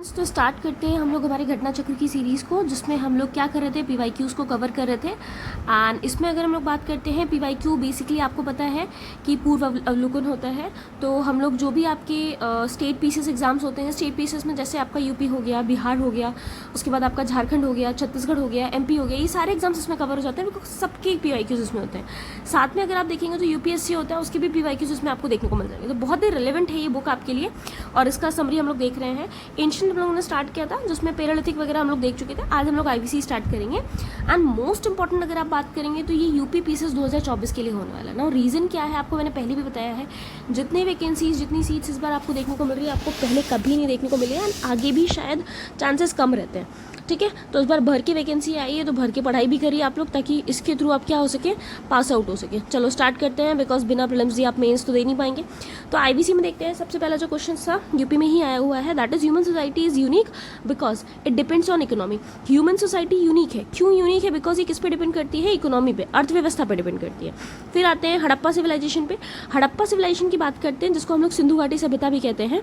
तो स्टार्ट करते हैं हम लोग हमारे घटना चक्र की सीरीज़ को, जिसमें हम लोग क्या कर रहे थे, पीवाईक्यूज़ को कवर कर रहे थे। एंड इसमें अगर हम लोग बात करते हैं पीवाईक्यू, बेसिकली आपको पता है कि पूर्व अवलोकन होता है। तो हम लोग जो भी आपके स्टेट पीसीएस एग्जाम्स होते हैं, स्टेट पीसीएस में जैसे आपका यूपी हो गया, बिहार हो गया, उसके बाद आपका झारखंड हो गया, छत्तीसगढ़ हो गया, एमपी हो गया, ये सारे एग्जाम्स इसमें कवर हो जाते हैं बिकॉज सबके पीवाईक्यूज़ इसमें होते हैं। साथ में अगर आप देखेंगे तो यूपीएससी होता है, उसके भी पीवाईक्यूज़ इसमें आपको देखने को मिल जाएंगे। तो बहुत ही रिलेवेंट है ये बुक आपके लिए, और इसका समरी हम लोग देख रहे हैं। एंशिएंट हम लोगों ने स्टार्ट किया था, जिसमें पैरालिथिक वगैरह हम लोग देख चुके थे। आज हम लोग आईवीसी स्टार्ट करेंगे। एंड मोस्ट इंपॉर्टेंट अगर आप बात करेंगे तो ये यूपी पीसीएस 2024 के लिए होने वाला है ना। रीज़न क्या है आपको मैंने पहले भी बताया है, जितने वैकेंसीज, जितनी सीट्स इस बार आपको देखने को मिल रही है, आपको पहले कभी नहीं देखने को मिले, एंड आगे भी शायद चांसेस कम रहते हैं। ठीक है, तो इस बार भर की वैकेंसी आई है, तो भर की पढ़ाई भी करिए आप लोग, ताकि इसके थ्रू आप क्या हो सके, पास आउट हो सके। चलो स्टार्ट करते हैं, बिकॉज बिना प्रीलिम्स दिए आप मेंस तो दे नहीं पाएंगे। तो आईबीसी में देखते हैं, सबसे पहला जो क्वेश्चन था यूपी में ही आया हुआ है, that is human society is unique because it depends on economy. Human society unique है, क्यों यूनिक है? बिकॉज ये किस पे डिपेंड करती है? इकोनॉमी पे, अर्थव्यवस्था पे डिपेंड करती है। फिर आते हैं हड़प्पा सिविलाइजेशन पे। हड़प्पा सिविलाइजेशन की बात करते हैं, जिसको हम लोग सिंधु घाटी सभ्यता भी कहते हैं।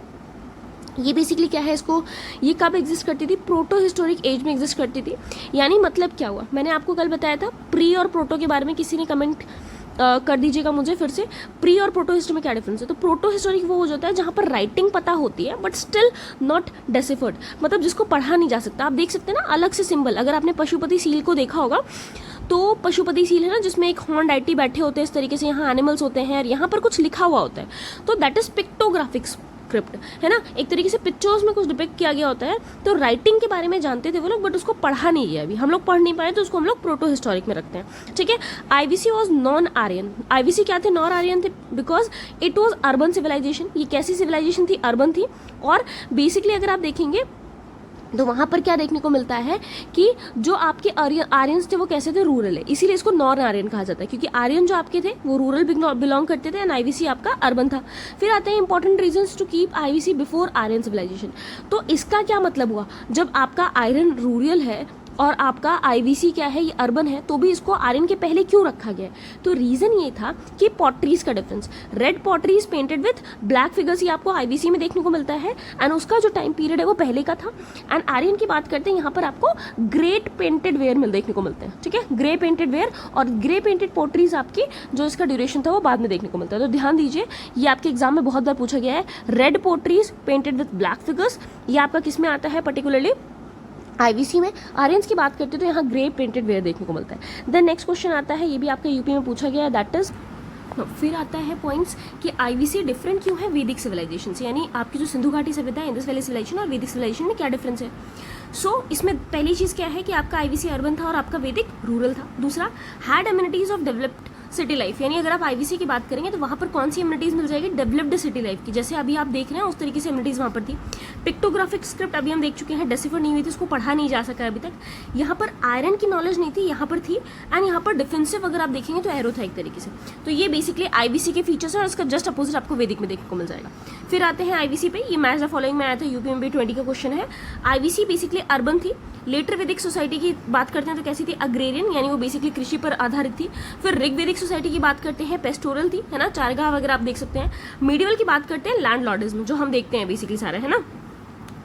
ये बेसिकली क्या है, इसको ये कब एग्जिस्ट करती थी? प्रोटो हिस्टोरिक एज में एग्जिस्ट करती थी। यानी मतलब क्या हुआ, मैंने आपको कल बताया था प्री और प्रोटो के बारे में, किसी ने कमेंट कर दीजिएगा मुझे फिर से, प्री और प्रोटो हिस्ट्री में क्या डिफरेंस है। तो प्रोटो हिस्टोरिक वो हो जाता है जहाँ पर राइटिंग पता होती है बट स्टिल नॉट डेसिफर्ड, मतलब जिसको पढ़ा नहीं जा सकता। आप देख सकते हैं ना अलग से सिंबल, अगर आपने पशुपति सील को देखा होगा तो पशुपति सील है ना, जिसमें एक हॉर्न डाइटी बैठे होते हैं इस तरीके से, यहाँ एनिमल्स होते हैं और यहाँ पर कुछ लिखा हुआ होता है, तो दैट इज पिक्टोग्राफिक स्क्रिप्ट, है ना। एक तरीके से पिक्चर्स में कुछ डिपिक्ट किया गया होता है। तो राइटिंग के बारे में जानते थे वो लोग, बट उसको पढ़ा नहीं गया, अभी हम लोग पढ़ नहीं पाए, तो उसको हम लोग प्रोटो हिस्टोरिक में रखते हैं। ठीक है, IVC was non Aryan. IVC क्या थे? नॉन आर्यन थे, because it was urban civilization. ये कैसी सिविलाइजेशन थी? अर्बन थी। और बेसिकली अगर आप देखेंगे तो वहाँ पर क्या देखने को मिलता है कि जो आपके आर्यंस थे वो कैसे थे? रूरल है, इसीलिए इसको नॉन आर्यन कहा जाता है, क्योंकि आर्यन जो आपके थे वो रूरल बिलोंग करते थे, एंड आईवीसी आपका अर्बन था। फिर आते हैं important reasons to keep IVC before Aryan civilization. तो इसका क्या मतलब हुआ, जब आपका आर्यन रूरल है और आपका आईवीसी क्या है, ये अर्बन है, तो भी इसको आर्यन के पहले क्यों रखा गया? तो रीजन ये था कि पॉटरीज का difference, red potteries painted with black figures, ये आपको आईवीसी में देखने को मिलता है, एंड उसका जो टाइम पीरियड है वो पहले का था। एंड आर्यन की बात करते हैं, यहाँ पर आपको ग्रेट पेंटेड वेयर देखने को मिलते हैं। ठीक है, ग्रे पेंटेड वेयर और ग्रे पेंटेड पॉटरीज आपकी जो इसका ड्यूरेशन था वो बाद में देखने को मिलता है। तो ध्यान दीजिए, ये आपके एग्जाम में बहुत बार पूछा गया है, red potteries painted with black figures, ये आपका किस में आता है? पर्टिकुलरली आईवीसी में। आर्यंस की बात करते हैं तो यहाँ ग्रे पेंटेड वेयर देखने को मिलता है। देन नेक्स्ट क्वेश्चन आता है, ये भी आपका यूपी में पूछा गया है, दैट इज फिर आता है पॉइंट्स कि आईवीसी डिफरेंट क्यों है वैदिक सिविलाइजेशन से, यानी आपकी जो सिंधु घाटी सभ्यता है, इंडस वैली सिविलाइजेशन और वैदिक सिविलाइजेशन में क्या डिफरेंस है। सो इसमें पहली चीज़ क्या है कि आपका आईवीसी अर्बन था और आपका वैदिक रूरल था। दूसरा, had amenities of developed city life, यानी अगर आप आईवीसी की बात करेंगे तो वहाँ पर कौन सी एमिनिटीज मिल जाएगी? डेवलप्ड सिटी लाइफ की, जैसे अभी आप देख रहे हैं उस तरीके से एमिनिटीज वहाँ पर थी। पिक्टोग्राफिक स्क्रिप्ट अभी हम देख चुके हैं, डेसिफर नहीं हुई थी, उसको पढ़ा नहीं जा सका अभी तक। यहाँ पर आयरन की नॉलेज नहीं थी, यहाँ पर थी। एंड यहाँ पर डिफेंसिव अगर आप देखेंगे तो एरो था एक तरीके से। तो ये बेसिकली आईवीसी के फीचर्स है, और इसका जस्ट अपोजिट आपको वैदिक में देखने को मिल जाएगा। फिर आते हैं आईवीसी पे, ये मैच द फॉलोइंग में आया था, यूपी में भी 20 का क्वेश्चन है। आईवीसी बेसिकली अर्बन थी। लेटर वैदिक सोसाइटी की बात करते हैं तो कैसी थी? अग्रेरियन, यानी वो बेसिकली कृषि पर आधारित थी। फिर ऋग्वेदिक सोसाइटी की बात करते हैं, पेस्टोरल थी, है ना, चारगाह वगैरह आप देख सकते हैं। मीडिवल की बात करते हैं, लैंड लॉर्डिज्म, जो हम देखते हैं बेसिकली सारा, है ना।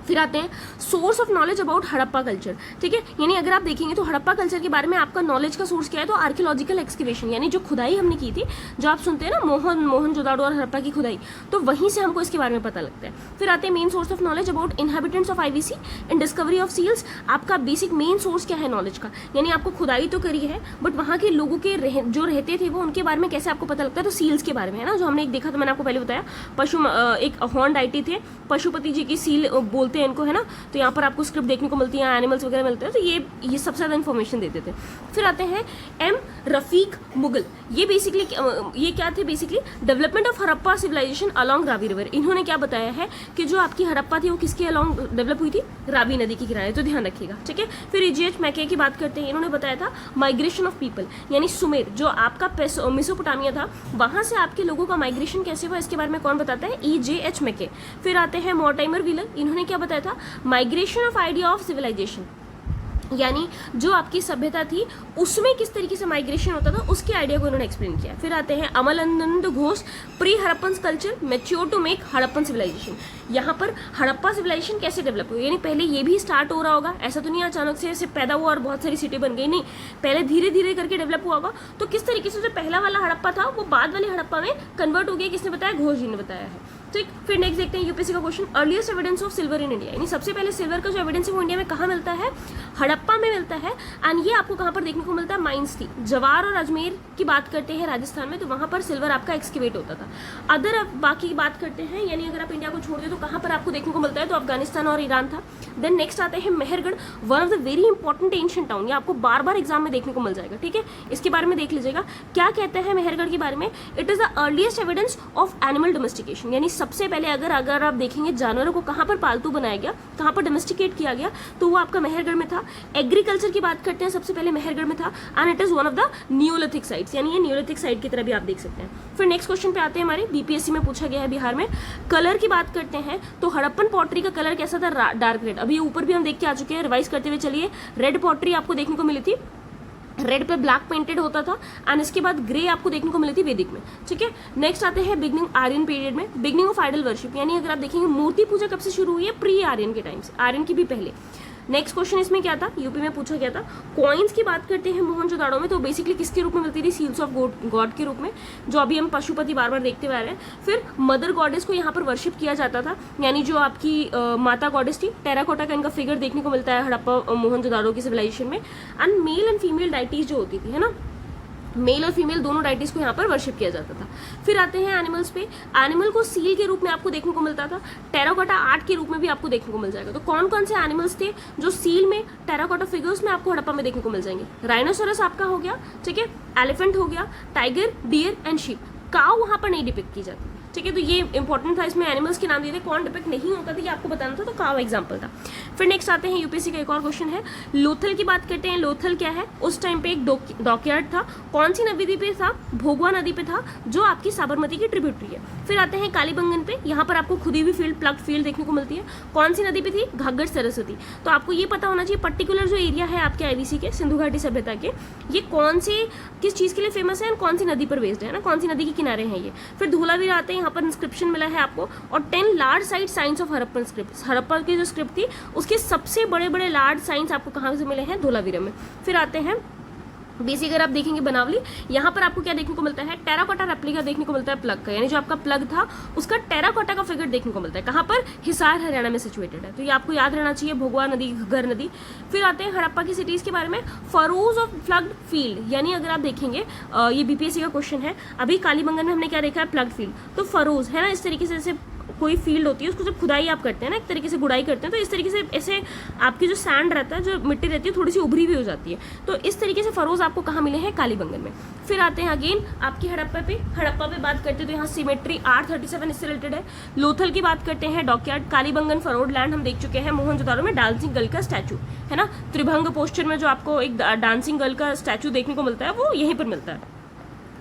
फिर आते हैं source of knowledge about Harappa culture. ठीक है, यानी अगर आप देखेंगे तो हड़प्पा कल्चर के बारे में आपका नॉलेज का सोर्स क्या है? तो आर्कियोलॉजिकल एक्सकेवेशन, यानी जो खुदाई हमने की थी, जो आप सुनते हैं ना मोहनजोदाड़ो और हड़प्पा की खुदाई, तो वहीं से हमको इसके बारे में पता लगता है। फिर आते हैं main source of knowledge about inhabitants of IVC and discovery of seals. आपका बेसिक मेन सोर्स क्या है नॉलेज का, यानी आपको खुदाई तो करी है बट वहाँ के लोगों के जो रहते थे वो, उनके बारे में कैसे आपको पता लगता है? तो सील्स के बारे में, है ना, जो हमने एक देखा था, मैंने आपको पहले बताया, एक हॉर्न डाइटी थे, पशुपति जी की सील बोलते हैं इनको, है ना। तो यहाँ पर आपको स्क्रिप्ट देखने को मिलती है, एनिमल्स वगैरह मिलते हैं, तो ये सबसे ज़्यादा इन्फॉर्मेशन देते थे। फिर आते हैं एम रफीक मुगल, ये बेसिकली ये क्या थे? Basically development of Harappa civilization along Ravi river. इन्होंने क्या बताया है कि जो आपकी हड़प्पा थी वो किसके अलॉन्ग डेवलप हुई थी? रावी नदी के किनारे, तो ध्यान रखिएगा। ठीक है, फिर EGH मैके की बात करते हैं, इन्होंने बताया था माइग्रेशन ऑफ पीपल, यानी सुमेर जो आपका मेसोपोटामिया था, वहां से आपके लोगों का माइग्रेशन कैसे हुआ, इसके बारे में कौन बताता है? EJH मैके। फिर आते हैं मॉर्टाइमर व्हीलर, इन्होंने क्या बताया था? Migration of idea of civilization, यानी जो आपकी सभ्यता थी उसमें किस तरीके से माइग्रेशन होता था उसके आइडिया को उन्होंने एक्सप्लेन किया। फिर आते हैं Amalananda Ghosh, pre Harappan culture mature to make Harappan civilization. यहाँ पर हड़प्पा सिविलाइजेशन कैसे डेवलप हुई, यानी पहले ये भी स्टार्ट हो रहा होगा, ऐसा तो नहीं अचानक से ऐसे पैदा हुआ और बहुत सारी सिटी बन गई, नहीं, पहले धीरे धीरे करके डेवलप हुआ होगा। तो किस तरीके से जो पहला वाला हड़प्पा था वो बाद वाले हड़प्पा में कन्वर्ट हो गया, किसने बताया, घोष जी ने बताया है। ठीक, फिर नेक्स्ट देखते हैं यूपीएससी का question, earliest evidence of silver in India, यानी सबसे पहले सिल्वर का जो एविडेंस है वो इंडिया में कहाँ मिलता है, हड़प्पा में मिलता है। एंड ये आपको कहाँ पर देखने को मिलता है, माइंस थी, जवार और अजमेर की बात करते हैं राजस्थान में, तो वहाँ पर सिल्वर आपका एक्सकेवेट होता था। अदर अब बाकी की बात करते हैं, यानी अगर आप इंडिया को छोड़ दे तो कहाँ पर आपको देखने को मिलता है, तो अफगानिस्तान और ईरान था। देन नेक्स्ट आते हैं Mehrgarh, one of the very important ancient town, ये आपको बार बार एग्जाम में देखने को मिल जाएगा। ठीक है, इसके बारे में देख लीजिएगा क्या कहते हैं मेहरगढ़ के बारे में, it is the earliest evidence of animal domestication, यानी सबसे पहले अगर आप देखेंगे जानवरों को कहाँ पर पालतू बनाया गया, कहाँ पर डोमेस्टिकेट किया गया, तो वो आपका मेहरगढ़ में था। एग्रीकल्चर की बात करते हैं, सबसे पहले मेहरगढ़ में था, and it is one of the Neolithic sites, यानी ये नियोलिथिक साइट की तरह भी आप देख सकते हैं। फिर नेक्स्ट क्वेश्चन पे आते हैं, हमारे बीपीएससी में पूछा गया है बिहार में, कलर की बात करते हैं तो हड़प्पन पॉटरी का कलर कैसा था, डार्क रेड। अभी ऊपर भी हम देख के आ चुके हैं, रिवाइज करते हुए चलिए, रेड पॉटरी आपको देखने को मिली थी, रेड पे ब्लैक पेंटेड होता था, एंड इसके बाद ग्रे आपको देखने को मिली थी वैदिक में। ठीक है, नेक्स्ट आते हैं बिगनिंग आर्यन पीरियड में, बिगनिंग ऑफ आइडल वर्शिप, यानी अगर आप देखेंगे मूर्ति पूजा कब से शुरू हुई है, प्री आर्यन के टाइम से, आर्यन की भी पहले। नेक्स्ट क्वेश्चन इसमें क्या था, यूपी में पूछा गया था, कॉइन्स की बात करते हैं मोहनजोदाड़ो में, तो बेसिकली किसके रूप में मिलती थी, सील्स ऑफ गॉड के रूप में, जो अभी हम पशुपति बार बार देखते हुए आ रहे हैं। फिर मदर गॉडेस को यहाँ पर वर्शिप किया जाता था, यानी जो आपकी माता गॉडेस थी, टेराकोटा का इनका फिगर देखने को मिलता है हड़प्पा मोहनजोदाड़ो की सिविलाइजेशन में। And male and female deities जो होती थी, है ना, मेल और फीमेल दोनों डाइटीज को यहाँ पर वर्शिप किया जाता था। फिर आते हैं एनिमल्स पे, एनिमल को सील के रूप में आपको देखने को मिलता था, टेराकोटा आर्ट के रूप में भी आपको देखने को मिल जाएगा। तो कौन कौन से एनिमल्स थे जो सील में, टेराकोटा फिगर्स में आपको हड़प्पा में देखने को मिल जाएंगे, राइनोसोरस आपका हो गया, ठीक है, एलिफेंट हो गया, टाइगर, डियर एंड शीप। काऊ वहाँ पर नहीं डिपिक्ट की जाती, ठीक है, तो ये इंपॉर्टेंट था, इसमें एनिमल्स के नाम दिए थे, कौन डिपिक्ट नहीं होता था ये आपको बताना था, तो काऊ एग्जाम्पल था। फिर नेक्स्ट आते हैं यूपीएससी का एक और क्वेश्चन है, लोथल की बात करते हैं, लोथल क्या है, उस टाइम पे एक डॉकयार्ड था, कौन सी नदी पे था, भोगवा नदी पे था, जो आपकी साबरमती की ट्रिब्यूटरी है। फिर आते हैं कालीबंगन पे, यहाँ पर आपको खुदी हुई फील्ड, प्लग्ड फील्ड देखने को मिलती है, कौन सी नदी पे थी, घग्गर सरस्वती। तो आपको ये पता होना चाहिए पर्टिकुलर जो एरिया है आपके आईवीसी के, सिंधु घाटी सभ्यता के, ये कौन सी किस चीज़ के लिए फेमस है, कौन सी नदी पर बेस्ड है ना, कौन सी नदी के किनारे हैं ये। फिर धोलावीरा आते हैं, यहाँ पर इंस्क्रिप्शन मिला है आपको, और 10 large site science of Harappan script, Harappa की जो स्क्रिप्ट थी उसके सबसे बड़े बड़े लार्ज साइंस आपको कहाँ से मिले हैं, धोलावीरा में। फिर आते हैं बेसिक, अगर आप देखेंगे बनावली, यहाँ पर आपको क्या देखने को मिलता है, टेराकोटा रेप्लिका देखने को मिलता है प्लग का, यानी जो आपका प्लग था उसका टेराकोटा का फिगर देखने को मिलता है, कहाँ पर, हिसार हरियाणा में सिचुएटेड है, तो ये आपको याद रहना चाहिए, भोगवा नदी, घग्गर नदी। फिर आते हैं हड़प्पा की सिटीज के बारे में, फरोज ऑफ प्लग्ड फील्ड, यानी अगर आप देखेंगे ये बीपीएससी का क्वेश्चन है, अभी कालीबंगन में हमने क्या देखा है, प्लग्ड फील्ड, तो फरोज है ना, इस तरीके से जैसे कोई फील्ड होती है उसको जब खुदाई आप करते हैं ना, एक तरीके से गुड़ाई करते हैं, तो इस तरीके से ऐसे आपकी जो सैंड रहता है, जो मिट्टी रहती है, थोड़ी सी उभरी हुई हो जाती है, तो इस तरीके से फरोज आपको कहाँ मिले हैं, कालीबंगन में। फिर आते हैं अगेन आपकी हड़प्पा पे बात करते हैं तो यहाँ सिमेट्री R37 इससे रिलेटेड है। लोथल की बात करते हैं, डॉकयार्ड, कालीबंगन, फरोड लैंड हम देख चुके हैं, मोहनजोदाड़ो में डांसिंग गर्ल का स्टैचू है ना, त्रिभंग पोस्चर में जो आपको एक डांसिंग गर्ल का स्टैचू देखने को मिलता है वो यहीं पर मिलता है।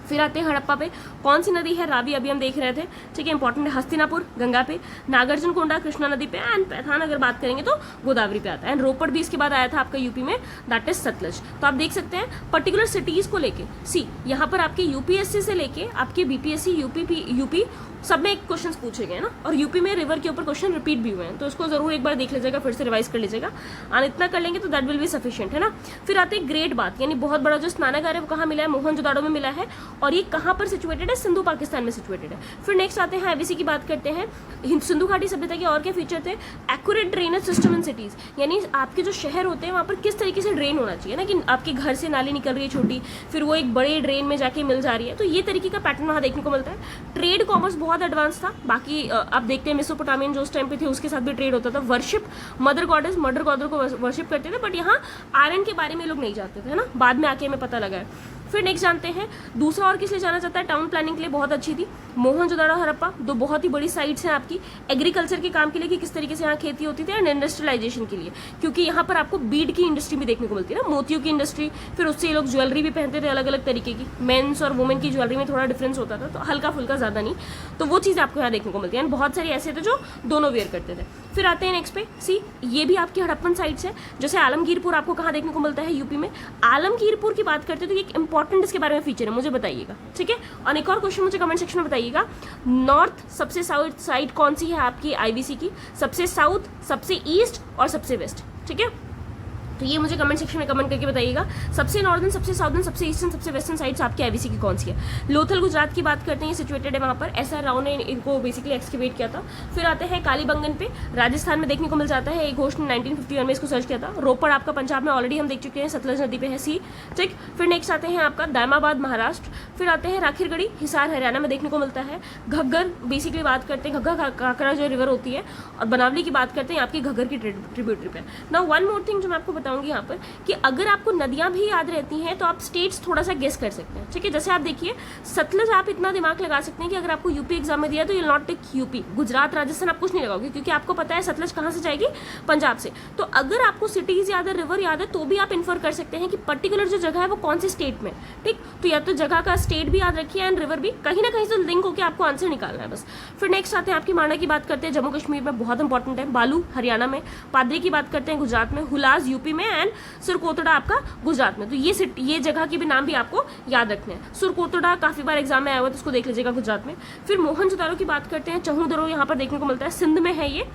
फिर आते हैं हड़प्पा पे, कौन सी नदी है, रावी, अभी हम देख रहे थे, ठीक है, इंपॉर्टेंट है। हस्तिनापुर गंगा पे, नागार्जुन कोंडा कृष्णा नदी पे, एंड पैथान अगर बात करेंगे तो गोदावरी पे आता है, एंड रोपड़ भी इसके बाद आया था आपका यूपी में, दैट इज सतलज। तो आप देख सकते हैं पर्टिकुलर सिटीज को लेके, सी यहाँ पर आपके यूपीएससी से लेके आपके बीपीएससी, यूपी सब में क्वेश्चन पूछे गए ना, और यूपी में रिवर के ऊपर क्वेश्चन रिपीट भी हुए हैं, तो इसको जरूर एक बार देख लीजिएगा, फिर से रिवाइज कर लीजिएगा, और इतना कर लेंगे तो दैट विल बी सफिशिएंट, है ना। फिर आते हैं ग्रेट बात, यानी बहुत बड़ा जो स्नानागार है वो कहाँ मिला है, मोहनजोदाड़ो में मिला है, और ये कहाँ पर सिचुएटेड है, सिंधु पाकिस्तान में सिचुएटेड है। फिर नेक्स्ट आते हैं आईवीसी की बात करते हैं, सिंधु घाटी सभ्यता के और क्या फीचर थे, accurate drainage system in cities, यानी आपके जो शहर होते हैं वहाँ पर किस तरीके से ड्रेन होना चाहिए ना, कि आपके घर से नाली निकल रही है छोटी, फिर वो एक बड़े ड्रेन में जाके मिल जा रही है, तो ये तरीके का पैटर्न वहाँ देखने को मिलता है। ट्रेड कॉमर्स बहुत एडवांस था, बाकी आप देखते हैं मेसोपोटामियन जो उस टाइम पे थे उसके साथ भी ट्रेड होता था। वर्शिप मदर गॉडेस, मदर गॉडर को वर्शिप करते थे, बट यहाँ आयरन के बारे में लोग नहीं जानते थे ना, बाद में आके हमें पता लगा है। फिर नेक्स्ट जानते हैं दूसरा और किस लिए जाना जाता है टाउन प्लानिंग के लिए, बहुत अच्छी थी, मोहनजोदड़ो हड़प्पा, दो बहुत ही बड़ी साइट्स हैं आपकी एग्रीकल्चर के काम के लिए कि किस तरीके से यहाँ खेती होती थी, एंड इंडस्ट्रियलाइजेशन के लिए, क्योंकि यहाँ पर आपको बीड की इंडस्ट्री भी देखने को मिलती है ना, मोतियों की इंडस्ट्री, फिर उससे ये लोग ज्वेलरी भी पहनते थे अलग अलग तरीके की, मेंस और वुमेन की ज्वेलरी में थोड़ा डिफरेंस होता था, तो हल्का फुल्का ज़्यादा नहीं, तो वो चीज़ आपको यहाँ देखने को मिलती है, एंड बहुत सारे ऐसे थे जो दोनों वेयर करते थे। फिर आते हैं नेक्स्ट पे, सी ये भी आपकी हड़प्पन साइट्स है, जैसे आलमगीरपुर आपको कहाँ देखने को मिलता है, यूपी में। आलमगीरपुर की बात करते हैं तो एक इंपॉर्टेंट इसके बारे में फीचर है, मुझे बताइएगा, ठीक है। और एक और क्वेश्चन मुझे कमेंट सेक्शन में बताइएगा, नॉर्थ सबसे साउथ साइड कौन सी है आपकी आईवीसी की, सबसे साउथ, सबसे ईस्ट और सबसे वेस्ट, ठीक है। तो ये मुझे कमेंट सेक्शन में कमेंट करके बताइएगा, सबसे नॉर्दर्न, सबसे साउदर्न, सबसे ईस्टर्न, सबसे वेस्टर्न साइड्स आपकी आईवीसी की कौन सी है। लोथल गुजरात की बात करते हैं, ये सिचुएटेड है वहाँ पर, SR राव ने इनको बेसिकली एक्सकेवेट किया था। फिर आते हैं कालीबंगन पे, राजस्थान में देखने को मिल जाता है, एक घोष ने 1951 में इसको सर्च किया था। रोपड़ आपका पंजाब में ऑलरेडी हम देख चुके हैं, सतलज नदी पे है, सी, ठीक। फिर नेक्स्ट आते हैं आपका दामाबाद महाराष्ट्र, फिर आते हैं राखीरगढ़ी, हिसार हरियाणा में देखने को मिलता है। घग्गर बेसिकली बात करते हैं, घग्गर काकरा जो रिवर होती है, और बनावली की बात करते हैं आपकी घग्गर की ट्रिब्यूटरी पे। नाउ वन मोर थिंग जो मैं आपको बताऊंगी यहाँ पर, कि अगर आपको नदियां भी याद रहती हैं तो आप स्टेट्स थोड़ा सा गेस कर सकते हैं, ठीक है। जैसे आप देखिए सतलज, आप इतना दिमाग लगा सकते हैं कि अगर आपको यूपी एग्जाम में दिया तो ये not take UP, Gujarat, Rajasthan आप कुछ नहीं लगाओगे, क्योंकि आपको पता है सतलज कहाँ से जाएगी, पंजाब से। तो अगर आपको सिटीज याद है, रिवर याद है, तो भी आप इन्फर कर सकते हैं कि पर्टिकुलर जो जगह है वो कौन सी स्टेट में, ठीक। तो या तो जगह का स्टेट भी याद रखिए एंड रिवर भी, कहीं ना कहीं से लिंक होकर आपको आंसर निकालना है बस। फिर नेक्स्ट आते हैं आपकी माना की बात करते हैं, जम्मू कश्मीर में बहुत इंपॉर्टेंट है, बालू हरियाणा में, पादरी की बात करते हैं गुजरात में, हुलास यूपी में, एंड सुरकोतड़ा आपका गुजरात में। तो ये जगह के भी नाम भी आपको याद रखने हैं। सुरकोतड़ा काफी बार एग्जाम में आया हुआ तो इसको देख लीजिएगा गुजरात में। फिर मोहनजोदारो की बात करते हैं, चहूदरो यहाँ पर देखने को मिलता है, सिंध में है ये,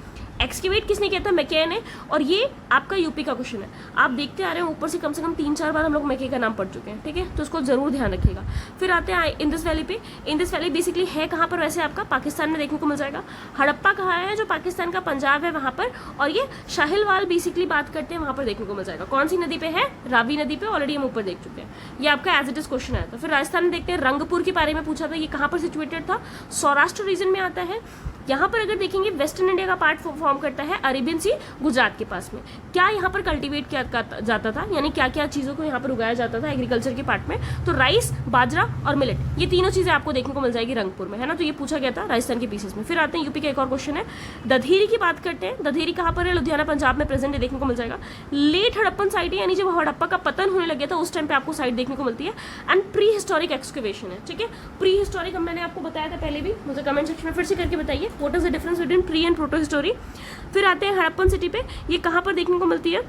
एक्सकेवेट किसने किया था, मैके ने, और ये आपका यूपी का क्वेश्चन है, आप देखते आ रहे हैं ऊपर से कम 3-4 बार हम लोग मैके का नाम पढ़ चुके हैं, ठीक है, तो उसको जरूर ध्यान रखिएगा। फिर आते हैं इंडस वैली पे, इंडस वैली बेसिकली है कहाँ पर, वैसे आपका पाकिस्तान में देखने को मिल जाएगा। हड़प्पा कहाँ है, जो पाकिस्तान का पंजाब है वहाँ पर, और ये शाहिलवाल बेसिकली बात करते हैं वहाँ पर देखने को मिल जाएगा। कौन सी नदी पे है, रावी नदी पे, ऑलरेडी हम ऊपर देख चुके हैं, ये आपका एज इट इज क्वेश्चन आया था। फिर राजस्थान में देखते हैं, रंगपुर के बारे में पूछा था, ये कहाँ पर सिचुएटेड था, सौराष्ट्र रीजन में आता है। यहाँ पर अगर देखेंगे वेस्टर्न इंडिया का पार्ट फॉर्म करता है, अरेबियन सी गुजरात के पास में। क्या यहाँ पर कल्टीवेट किया जाता था, यानी क्या क्या चीज़ों को यहाँ पर उगाया जाता था एग्रीकल्चर के पार्ट में, तो राइस, बाजरा और मिलेट, ये तीनों चीज़ें आपको देखने को मिल जाएगी रंगपुर में, है ना। तो ये पूछा गया था राजस्थान के पीसेस में। फिर आते हैं यूपी का एक और क्वेश्चन है, दधीरी की बात करते हैं, दधीरी कहाँ पर है, लुधियाना पंजाब में प्रेजेंट है, देखने को मिल जाएगा। लेट हड़प्पन साइट है, यानी जब हड़प्पा का पतन होने लगे था उस टाइम पे आपको साइट देखने को मिलती है। एंड प्री हिस्टोरिक एक्सकवेशन है, ठीक है। प्री हिस्टोरिक मैंने आपको बताया था पहले भी, मुझे कमेंट सेक्शन में फिर से करके बताइए what is the difference between pre and proto history. फिर आते हैं हड़प्पन सिटी पे, ये कहाँ पर देखने को मिलती है,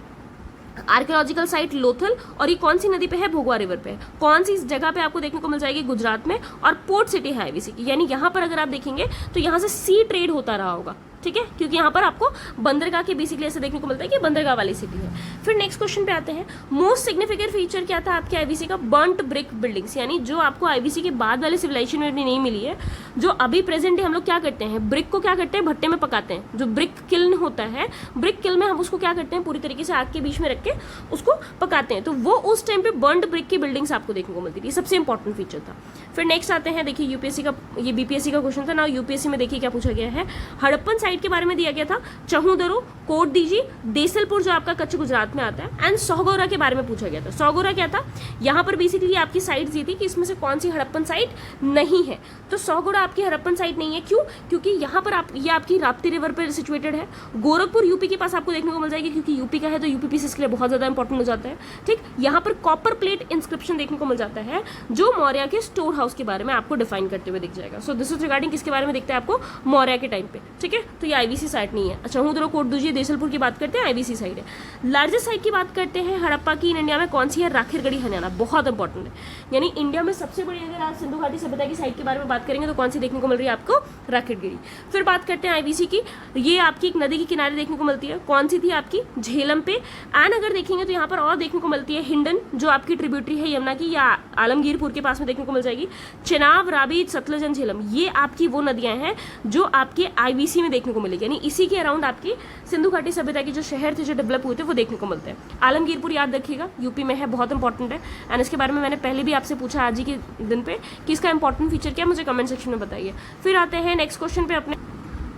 आर्कियोलॉजिकल साइट लोथल, और ये कौन सी नदी पे है, भोगवा रिवर पे। कौन सी जगह पे आपको देखने को मिल जाएगी, गुजरात में, और पोर्ट सिटी है आईवीसी की, यानी यहाँ पर अगर आप देखेंगे तो यहाँ से सी ट्रेड होता रहा होगा, ठीक है, क्योंकि यहाँ पर आपको बंदरगाह के बेसिकली ऐसे देखने को मिलता है कि बंदरगाह वाली सिटी है। फिर नेक्स्ट क्वेश्चन पे आते हैं, मोस्ट सिग्निफिकेंट फीचर क्या था आपके आईवीसी का, बर्न्ट ब्रिक बिल्डिंग्स, यानी जो आपको आईवीसी के बाद वाले सिविलाइजेशन में भी नहीं मिली है, जो अभी प्रेजेंट है। हम लोग क्या करते हैं, ब्रिक को क्या करते हैं, भट्टे में पकाते हैं, जो ब्रिक किल्न होता है, ब्रिक किल्न में हम उसको क्या करते हैं, पूरी तरीके से आग के बीच में रख के उसको पकाते हैं, तो वो उस टाइम पे बर्न्ट ब्रिक की बिल्डिंग्स आपको देखने को मिलती थी, सबसे इंपॉर्टेंट फीचर था। फिर नेक्स्ट आते हैं, देखिए यूपीएससी का, ये बीपीएससी का क्वेश्चन था ना, यूपीएससी में देखिए क्या पूछा गया है, हड़प्पन साइट के बारे में दिया गया था, चहूदरो, कोट दीजी, देसलपुर जो आपका कच्छ गुजरात में आता है, एंड सौगोरा के बारे में पूछा गया था। सौगोरा क्या था, यहाँ पर बेसिकली आपकी साइट दी थी कि इसमें से कौन सी हड़प्पन साइट नहीं है, तो सौगोरा आपकी हड़प्पन साइट नहीं है, क्यों, क्योंकि यहाँ पर ये आपकी राप्ती रिवर पर सिचुएटेड है। गोरखपुर यूपी के पास आपको देखने को मिल जाएगी, क्योंकि यूपी का है तो यूपी पीसीएस के लिए बहुत ज्यादा इंपॉर्टेंट हो जाता है, ठीक। यहाँ पर कॉपर प्लेट इंस्क्रिप्शन देखने को मिल जाता है, जो मौर्य के स्टोर हाउस के बारे में आपको डिफाइन करते हुए दिख जाएगा। सो दिस इज रिगार्डिंग किसके बारे में दिखता है आपको, मौर्य के टाइम पे, ठीक है। तो ये आईवीसी साइट नहीं है। चहूदरो, कोट दीजी, देसलपुर की बात करते हैं, आईवीसी साइट है। लार्जेस्ट साइट की बात करते हैं हड़प्पा की इन इंडिया में, कौन सी है, राखीरगढ़ी हरियाणा, बहुत इंपॉर्टेंट है, यानी इंडिया में सबसे बड़ी अगर आप सिंधु घाटी सभ्यता की साइट के बारे में बात करेंगे तो कौन सी देखने को मिल रही है आपको, राखीरगढ़ी। फिर बात करते हैं आईवीसी की, ये आपकी एक नदी के किनारे देखने को मिलती है, कौन सी थी आपकी, झेलम पे। एंड अगर देखेंगे तो यहाँ पर और देखने को मिलती है हिंडन, जो आपकी ट्रिब्यूटरी है यमुना की, या आलमगीरपुर के पास में देखने को मिल जाएगी। चेनाब, रावी, सतलज एंड झेलम, ये आपकी वो नदियां हैं जो आपके आईवीसी में देखने को मिलेगी, यानी इसी के अराउंड आपकी सिंधु घाटी सभ्यता के जो शहर थे जो डेवलप हुए थे वो देखने को मिलते हैं। आलमगीरपुर याद रखिएगा, यूपी में है, बहुत इंपॉर्टेंट है, एंड इसके बारे में मैंने पहले भी आपसे पूछा आज ही के दिन पे कि इसका इंपॉर्टेंट फीचर क्या है, मुझे कमेंट सेक्शन में बताइए। फिर आते हैं नेक्स्ट क्वेश्चन पे अपने,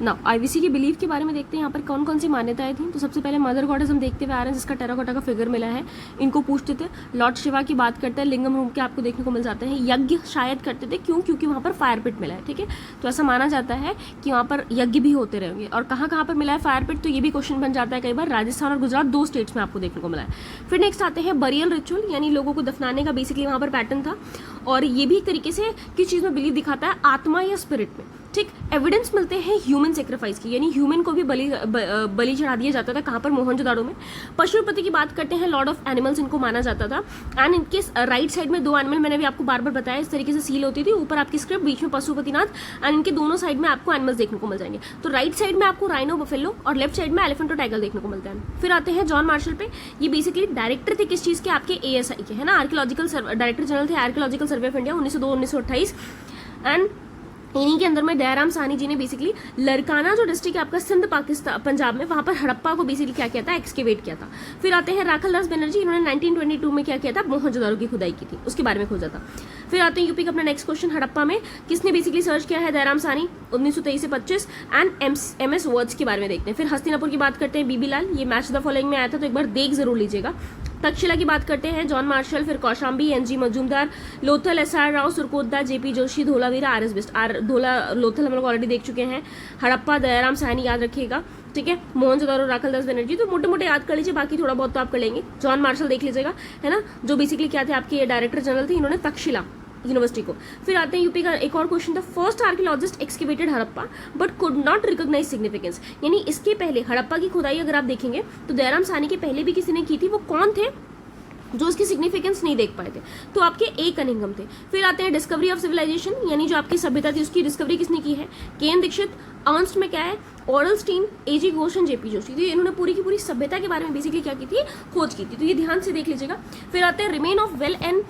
ना आईवीसी के बिलीफ के बारे में देखते हैं यहाँ पर कौन कौन सी मान्यताएं थी। तो सबसे पहले मदर गॉडेस हम देखते हुए आ रहे हैं, जिसका टेराकोटा का फिगर मिला है, इनको पूछते थे। लॉर्ड शिवा की बात करते हैं, लिंगम रूम के आपको देखने को मिल जाते हैं। यज्ञ शायद करते थे, क्यों? क्योंकि वहाँ पर फायर पिट मिला है, ठीक है। तो ऐसा माना जाता है कि वहाँ पर यज्ञ भी होते रहेंगे। और कहाँ कहाँ पर मिला है फायर पिट, तो ये भी क्वेश्चन बन जाता है कई बार। राजस्थान और गुजरात 2 स्टेट्स में आपको देखने को मिला है। फिर नेक्स्ट आते हैं बरियल रिचुअल, यानी लोगों को दफनाने का बेसिकली वहाँ पर पैटर्न था। और ये भी एक तरीके से किस चीज़ में बिलीव दिखाता है, आत्मा या स्पिरिट में, ठीक। एविडेंस मिलते हैं ह्यूमन सेक्रीफाइस की, यानी ह्यूमन को भी बलि चढ़ा दिया जाता था। कहाँ पर? मोहनजोदाड़ो में। पशुपति की बात करते हैं, लॉर्ड ऑफ एनिमल्स इनको माना जाता था। एंड इनके राइट साइड में 2 एनिमल, मैंने भी आपको बार बार बताया, इस तरीके से सील होती थी, ऊपर आपकी स्क्रिप्ट, बीच में पशुपतिनाथ, एंड इनके दोनों साइड में आपको एनिमल्स देखने को मिल जाएंगे। तो राइट साइड में आपको राइनो, बफेलो, और लेफ्ट साइड में एलिफेंट और टाइगर देखने को मिलता है। फिर आते हैं जॉन मार्शल पे। ये बेसिकली डायरेक्टर थे किस चीज़ के? आपके ASI के, है ना, आर्कियोलॉजिकल डायरेक्टर जनरल थे archaeological survey of India 1902-1928। And इन्हीं के अंदर में दयाराम साहनी जी ने बेसिकली लरकाना जो डिस्ट्रिक्ट है आपका सिंध पाकिस्तान पंजाब में, वहाँ पर हड़प्पा को बेसिकली क्या किया था? एक्सकेवेट किया था। फिर आते हैं राखलदास बनर्जी, इन्होंने 1922 में क्या किया था? मोहनजोदारो की खुदाई की थी, उसके बारे में खोजा था। फिर आते हैं यूपी का अपना नेक्स्ट क्वेश्चन, हड़प्पा में किसने बेसिकली सर्च किया है? दयाराम साहनी 1923 से 25। एंड MS वर्ड्स के बारे में देखते हैं। फिर हस्तिनापुर की बात करते हैं, बीबी लाल, ये मैच द फॉलोइंग में आया था, तो एक बार देख जरूर लीजिएगा। तक्षशिला की बात करते हैं, जॉन मार्शल, फिर Kaushambi, NG Majumdar, Lothal, SR Rao, Surkotada, JP Joshi, Dholavira, RS Bisht. Lothal हम लोग ऑलरेडी देख चुके हैं। हड़प्पा दयाराम साहनी याद रखिएगा, ठीक है। मोहनजोदारो राखलदास बनर्जी तो मोटे मोटे याद कर लीजिए, बाकी थोड़ा बहुत तो आप कर लेंगे। जॉन मार्शल देख लीजिएगा, है ना, जो बेसिकली क्या थे? आपके डायरेक्टर जनरल थे, इन्होंने तक्षशिला यूनिवर्सिटी को। फिर आते हैं यूपी का एक और क्वेश्चन था, first archaeologist excavated Harappa but could not recognise significance, यानी इसके पहले हड़प्पा की खुदाई अगर आप देखेंगे तो दयाराम साहनी के पहले भी किसी ने की थी, वो कौन थे? जो उसकी सिग्निफिकेंस नहीं देख पाए थे, तो आपके A कनिंघम थे। फिर आते हैं डिस्कवरी ऑफ सिविलाइजेशन, यानी जो आपकी सभ्यता थी उसकी डिस्कवरी किसने की है? केन दीक्षित। अर्नस्ट में क्या है? ऑरलस्टीन, AG घोष, JP जोशी। तो इन्होंने पूरी की पूरी सभ्यता के बारे में बेसिकली क्या की थी? खोज की थी। तो ये ध्यान से देख लीजिएगा। फिर आते हैं remain of well and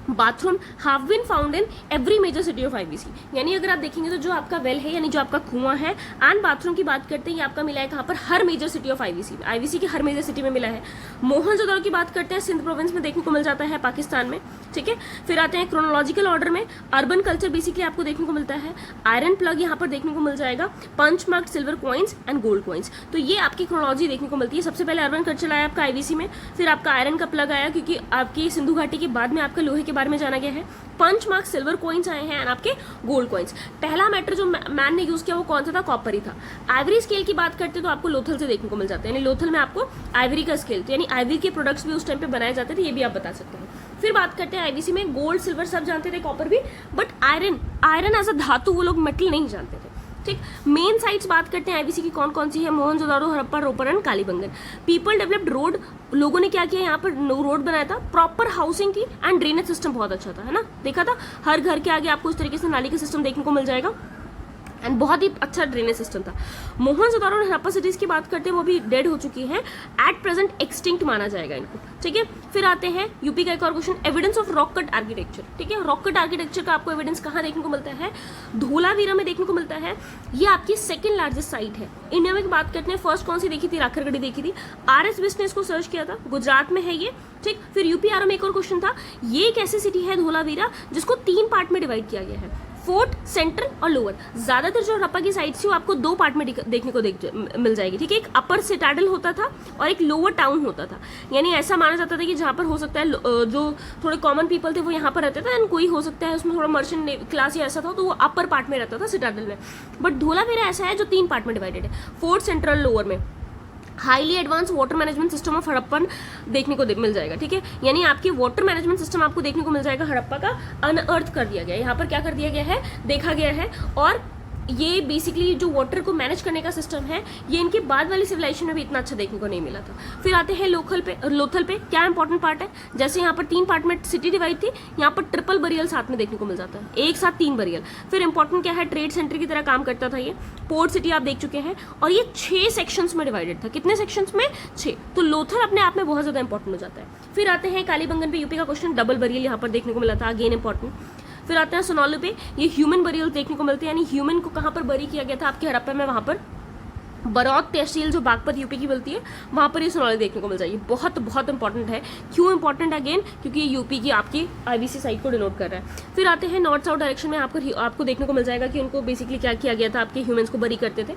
bathroom have been found in every major city of IBC, यानी अगर आप देखेंगे तो जो आपका वेल है, यानी जो आपका कुआं है, एंड बाथरूम की बात करते हैं, ये आपका मिला है कहाँ पर? हर मेजर सिटी ऑफ IBC की हर मेजर सिटी में मिला है। मोहनजोदारो की बात करते हैं, सिंध प्रोविंस में देखने को मिल जाता है, पाकिस्तान में, ठीक है। फिर आते हैं क्रोनोलॉजिकल ऑर्डर में, अर्बन कल्चर बेसिकली आपको देखने को मिलता है। आयरन प्लग यहाँ पर देखने को मिल जाएगा, punch mark silver coins and gold coins. तो ये आपकी क्रोनोलॉजी देखने को मिलती है। सबसे पहले अर्बन कल्चर आया आपका IBC में, फिर आपका आयरन का प्लग आया, क्योंकि आपकी सिंधु घाटी के बाद में आपका लोहे के बारे में जाना गया है। पंच मार्क सिल्वर कॉइन्स आए हैं, आपके गोल्ड कॉइन्स। पहला मेटल जो मैन ने यूज किया वो कौन सा था? कॉपर ही था। आइवरी स्केल की बात करते तो आपको लोथल से देखने को मिल जाता है, यानी लोथल में आपको आइवरी का स्केल, तो यानी आइवरी के प्रोडक्ट्स भी उस टाइम पे बनाए जाते थे, ये भी आप बता सकते हैं। फिर बात करते हैं IBC में, गोल्ड सिल्वर सब जानते थे, कॉपर भी, बट आयरन एज अ धातु वो लोग मेटल नहीं जानते थे, ठीक। मेन साइट्स बात करते हैं IBC की कौन कौन सी है? Mohenjodaro, Harappa, Ropar and Kalibangan. People developed road, लोगों ने क्या किया? यहाँ पर रोड बनाया था, प्रॉपर हाउसिंग थी, एंड ड्रेनेज सिस्टम बहुत अच्छा था, है ना, देखा था हर घर के आगे आपको इस तरीके से नाली का सिस्टम देखने को मिल जाएगा, एंड बहुत ही अच्छा ड्रेनेज सिस्टम था। मोहनजोदारो और हड़प्पा सिटीज की बात करते हैं, वो भी डेड हो चुकी हैं, एट प्रेजेंट एक्सटिंक्ट माना जाएगा इनको, ठीक है। फिर आते हैं यूपी का एक और question, evidence of rock cut architecture, ठीक है। रॉक कट आर्किटेक्चर का आपको एविडेंस कहाँ देखने को मिलता है? धोलावीरा में देखने को मिलता है। ये आपकी सेकंड लार्जेस्ट साइट है इंडिया में। बात करते हैं फर्स्ट कौन सी देखी थी? राखरगढ़ी देखी थी। RS बिस्ट ने इसको सर्च किया था, गुजरात में है ये, ठीक। फिर UPRO में एक और क्वेश्चन था, ये एक ऐसी सिटी है धोलावीरा जिसको 3 पार्ट में डिवाइड किया गया है, फोर्ट, सेंट्रल और लोअर। ज्यादातर जो हड़प्पा की साइड थी वो आपको 2 पार्ट में देखने को मिल जाएगी, ठीक है। एक अपर सिटाडल होता था और एक लोअर टाउन होता था, यानी ऐसा माना जाता था कि जहाँ पर हो सकता है जो थोड़े कॉमन पीपल थे वो यहाँ पर रहते थे, एंड कोई हो सकता है उसमें थोड़ा मर्चेंट क्लास या ऐसा था तो वो अपर पार्ट में रहता था सिटाडल में। बट धोलावीरा ऐसा है जो 3 पार्ट में डिवाइडेड है, फोर्ट, सेंट्रल, लोअर में। Highly advance water management system of Harappan देखने को मिल जाएगा, ठीक है। यानी आपकी वाटर मैनेजमेंट सिस्टम आपको देखने को मिल जाएगा हड़प्पा का, अनअर्थ कर दिया गया, यहाँ पर क्या कर दिया गया है? देखा गया है। और ये बेसिकली जो वाटर को मैनेज करने का सिस्टम है, ये इनके बाद वाली सिविलाइजेशन में भी इतना अच्छा देखने को नहीं मिला था। फिर आते हैं लोथल पे क्या इंपॉर्टेंट पार्ट है? जैसे यहाँ पर 3 पार्ट में सिटी डिवाइड थी, यहाँ पर ट्रिपल बरियल साथ में देखने को मिल जाता है, एक साथ 3 बरियल। फिर इंपॉर्टेंट क्या है? ट्रेड सेंटर की तरह काम करता था ये। पोर्ट सिटी आप देख चुके हैं, और ये 6 सेक्शंस में डिवाइडेड था। कितने सेक्शंस में? 6। तो लोथल अपने आप में बहुत ज्यादा इंपॉर्टेंट हो जाता है। फिर आते हैं कालीबंगन पे, यूपी का क्वेश्चन, डबल बरियल यहाँ पर देखने को मिला था, अगेन इंपॉर्टेंट। फिर आते हैं सोनौली पे, ये ह्यूमन बरियल देखने को मिलते हैं, यानी ह्यूमन को कहाँ पर बरी किया गया था आपके हड़प्पा में? वहाँ पर बरौत तहसील जो बागपत यूपी की मिलती है, वहाँ पर ये सोनाली देखने को मिल जाएगी। बहुत बहुत इंपॉर्टेंट है। क्यों इंपॉर्टेंट? अगेन क्योंकि ये यूपी की आपकी आईवीसी साइट को डिनोट कर रहा है। फिर आते हैं नॉर्थ साउथ डायरेक्शन में, आपको देखने को मिल जाएगा कि उनको बेसिकली क्या किया गया था, आपके ह्यूमन्स को बरी करते थे।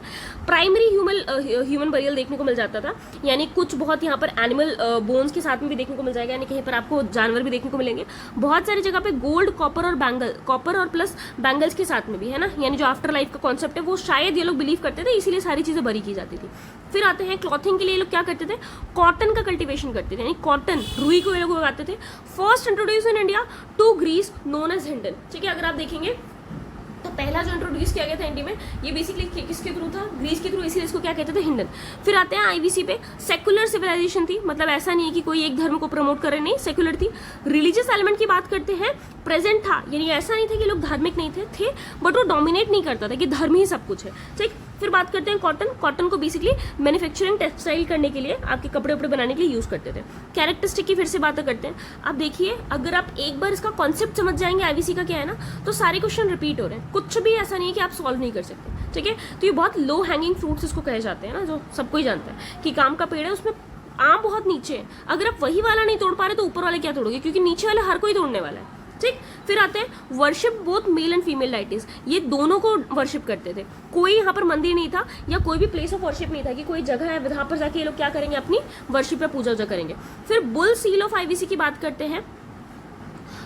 प्राइमरी ह्यूमन बरियल देखने को मिल जाता था, यानी कुछ बहुत यहाँ पर एनिमल बोन्स के साथ में भी देखने को मिल जाएगा, यानी कहीं पर आपको जानवर भी देखने को मिलेंगे। बहुत सारी जगह पे गोल्ड, कॉपर और प्लस बैंगल्स के साथ में भी है ना, यानी जो आफ्टर लाइफ का कॉन्सेप्ट है वो शायद ये लोग बिलीव करते थे, इसीलिए सारी चीजें बरी की जाती थी। फिर आते हैं क्लॉथिंग के लिए लोग क्या करते थे, कॉटन का कल्टीवेशन करते थे, यानी कॉटन रुई को ये लोग उगाते थे। First introduce in India to Greece known as Hindon. ठीक है, अगर आप देखेंगे तो पहला जो इंट्रोड्यूस किया गया था इंडिया में, ये बेसिकली किसके थ्रू था, ग्रीस के थ्रू, इसीलिए इसको क्या कहते थे, हिंडन। फिर आते हैं आईवीसी पे, सेक्युलर सिविलाइजेशन थी, मतलब ऐसा नहीं है कि कोई एक धर्म को प्रमोट कर रहे, नहीं, सेक्युलर थी। रिलीजियस एलिमेंट की बात करते हैं, प्रेजेंट था, यानी ऐसा नहीं था कि लोग धार्मिक नहीं थे बट वो डोमिनेट नहीं करता था कि धर्म ही सब कुछ है। ठीक, फिर बात करते हैं कॉटन को बेसिकली मैन्युफैक्चरिंग टेक्सटाइल करने के लिए, आपके कपड़े उपड़े बनाने के लिए यूज करते थे। कैरेक्टरिस्टिक की फिर से बातें करते हैं। अब देखिए, अगर आप एक बार इसका कॉन्सेप्ट समझ जाएंगे आईवीसी का क्या है ना, तो सारे क्वेश्चन रिपीट हो रहे हैं, कुछ भी ऐसा नहीं है कि आप सॉल्व नहीं कर सकते। ठीक है, तो ये बहुत लो हैंगिंग फ्रूट्स इसको कहे जाते हैं ना, जो सबको ही जानता है कि काम का पेड़ है, उसमें आम बहुत नीचे है, अगर आप वही वाला नहीं तोड़ पा रहे तो ऊपर वाले क्या तोड़ोगे, क्योंकि नीचे वाले हर कोई तोड़ने वाला है। ठीक, फिर आते हैं worship both male and female deities, ये दोनों को वर्शिप करते थे। कोई यहाँ पर मंदिर नहीं था या कोई भी प्लेस ऑफ वर्शिप नहीं था कि कोई जगह है वहां पर जाके ये लोग क्या करेंगे, अपनी वर्शिप या पूजा करेंगे। फिर बुल सील ऑफ आईवीसी की बात करते हैं,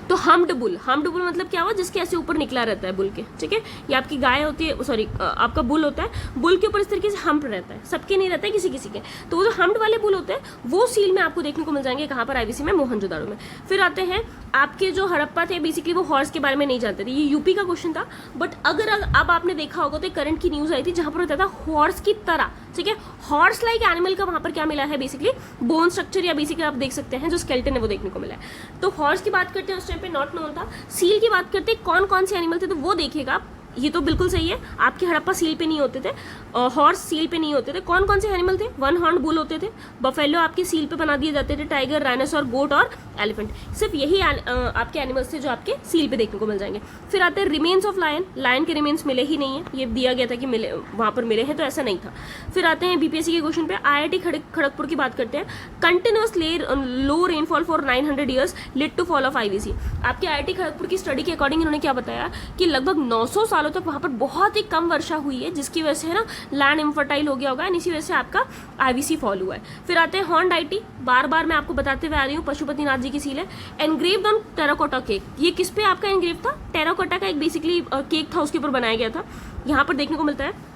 तो हम्ड बुल मतलब क्या हुआ, जिसके ऐसे ऊपर निकला रहता है बुल के। ठीक है, ये आपकी गाय होती है, सॉरी आपका बुल होता है, बुल के ऊपर इस तरीके से हम्प रहता है, सबके नहीं रहता है, किसी किसी के। तो वो जो हम्ड वाले बुल होते हैं वो सील में आपको देखने को मिल जाएंगे, कहाँ पर, आईवीसी में, मोहनजोदाड़ो में। फिर आते हैं आपके जो हड़प्पा थे, बेसिकली वो हॉर्स के बारे में नहीं जानते थे, ये यूपी का क्वेश्चन था, बट अगर अब आपने देखा होगा तो करंट की न्यूज आई थी जहां पर होता था हॉर्स की तरह। ठीक है, हॉर्स लाइक एनिमल का वहां पर क्या मिला है, बेसिकली बोन स्ट्रक्चर, या बेसिकली आप देख सकते हैं जो स्केलेटन है वो देखने को मिला है। तो हॉर्स की बात करते हैं, उस टाइम पे नॉट नोन था। सील की बात करते हैं, कौन कौन से एनिमल थे, तो वो देखिएगा आप, ये तो बिल्कुल सही है, आपके हड़प्पा सील पे नहीं होते थे, हॉर्स सील पे नहीं होते थे। कौन कौन से एनिमल थे, वन हॉर्न बुल होते थे, बफेलो आपके सील पे बना दिए जाते थे, टाइगर, राइनोसॉर, गोट और एलिफेंट, सिर्फ यही आपके एनिमल्स थे जो आपके सील पे देखने को मिल जाएंगे। फिर आते हैं रिमेन्स ऑफ लायन के रिमेन्स मिले ही नहीं है, ये दिया गया था कि मिले, वहां पर मिले हैं, तो ऐसा नहीं था। फिर आते हैं बीपीएससी के क्वेश्चन पे, आईआईटी खड़गपुर की बात करते हैं, continuous low rainfall for 900 years led to fall of IVC. आपके आईआईटी खड़गपुर की स्टडी के अकॉर्डिंग इन्होंने क्या बताया कि लगभग 900 सालों तक वहां पर बहुत ही कम वर्षा हुई है, जिसकी वजह से है ना लैंड इनफर्टाइल हो गया होगा, इसी वजह से आपका आईवीसी फॉल हुआ है। फिर आते हैं हॉर्न डाइटी, बार बार मैं आपको बताते हुए आ रही हूँ, पशुपतिनाथ जी की सील है। एनग्रेव्ड ऑन टेराकोटा केक, ये किस पे आपका एनग्रेव था, टेराकोटा का एक बेसिकली केक था, उसके ऊपर बनाया गया था, यहाँ पर देखने को मिलता है,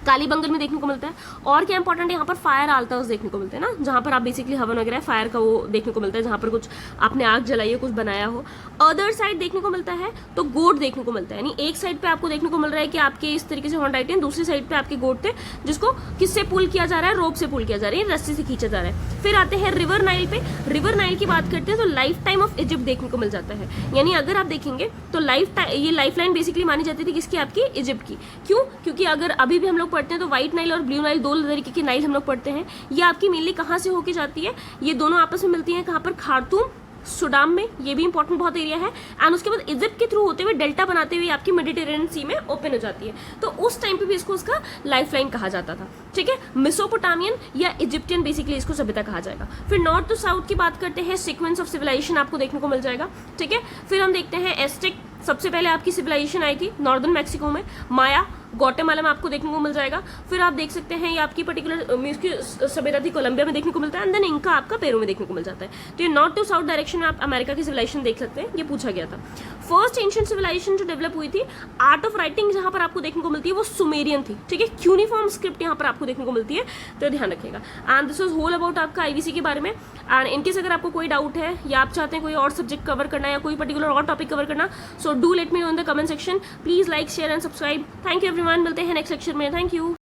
कालीबंगन में देखने को मिलता है। और क्या इंपॉर्टेंट है, यहाँ पर फायर आल्टर्स देखने को मिलते हैं ना, जहाँ पर आप बेसिकली हवन वगैरह फायर का वो देखने को मिलता है, जहाँ पर कुछ आपने आग जलाई है, कुछ बनाया हो। अदर साइड देखने को मिलता है तो गोट देखने को मिलता है, यानी एक साइड पे आपको देखने को मिल रहा है कि आपके इस तरीके से हॉर्न डाइटी, दूसरी साइड पे आपके गोट थे, जिसको किससे पुल किया जा रहा है, रोप से पुल किया जा रहा है, रस्सी से खींचा जा रहा है। फिर आते हैं रिवर नाइल पे, रिवर नाइल की बात करते हैं तो लाइफ टाइम ऑफ इजिप्ट देखने को मिल जाता है, यानी अगर आप देखेंगे तो ये लाइफ लाइन बेसिकली मानी जाती थी किसकी, आपकी इजिप्ट की। क्यों, क्योंकि अगर अभी भी हम लोग पढ़ते हैं तो व्हाइट नाइल और ब्लू नाइल, दो तरीके की नाइल हम लोग पढ़ते हैं, ये आपकी मेनली कहाँ से होके जाती है, ये दोनों आपस में मिलती हैं कहाँ पर, खार्तूम, सुडान में, ये भी इंपॉर्टेंट बहुत एरिया है। एंड उसके बाद इजिप्ट के थ्रू होते हुए डेल्टा बनाते हुए आपकी मेडिटेरेनियन सी में ओपन हो जाती है, तो उस टाइम पे भी इसको उसका लाइफ लाइन कहा जाता था। ठीक है, मेसोपोटामियन या इजिप्टियन बेसिकली इसको सभ्यता कहा जाएगा। फिर नॉर्थ टू साउथ की बात करते हैं, सीक्वेंस ऑफ सिविलाइजेशन आपको देखने को मिल जाएगा। ठीक है, फिर हम देखते हैं एस्टेक, सबसे पहले आपकी सिविलाइजेशन आई थी नॉर्दर्न मैक्सिको में, माया ग्वाटेमाला में आपको देखने को मिल जाएगा। फिर आप देख सकते हैं ये आपकी पर्टिकुलर इसकी सभ्यता थी कोलंबिया में देखने को मिलता है, एंड देन इनका आपका पेरू में देखने को मिल जाता है। तो ये नॉर्थ टू साउथ डायरेक्शन में आप अमेरिका की सिविलाइजेशन देख सकते हैं, ये पूछा गया था। फर्स्ट एंशिएंट सिविलाइजेशन जो डेवलप हुई थी, आर्ट ऑफ राइटिंग जहां पर आपको देखने को मिलती है वो सुमेरियन थी। ठीक है, क्यूनिफॉर्म स्क्रिप्ट यहाँ पर आपको देखने को मिलती है, तो ध्यान रखिएगा। And this was whole about आपका आईवीसी के बारे में। एंड इनकेस अगर आपको कोई डाउट है या आप चाहते हैं कोई और सब्जेक्ट कवर करना या कोई पर्टिकुलर और टॉपिक कवर करना, so do let me know in the comment section. Please like, share and subscribe. Thank you everyone, मिलते हैं नेक्स्ट सेक्शन में। Thank you.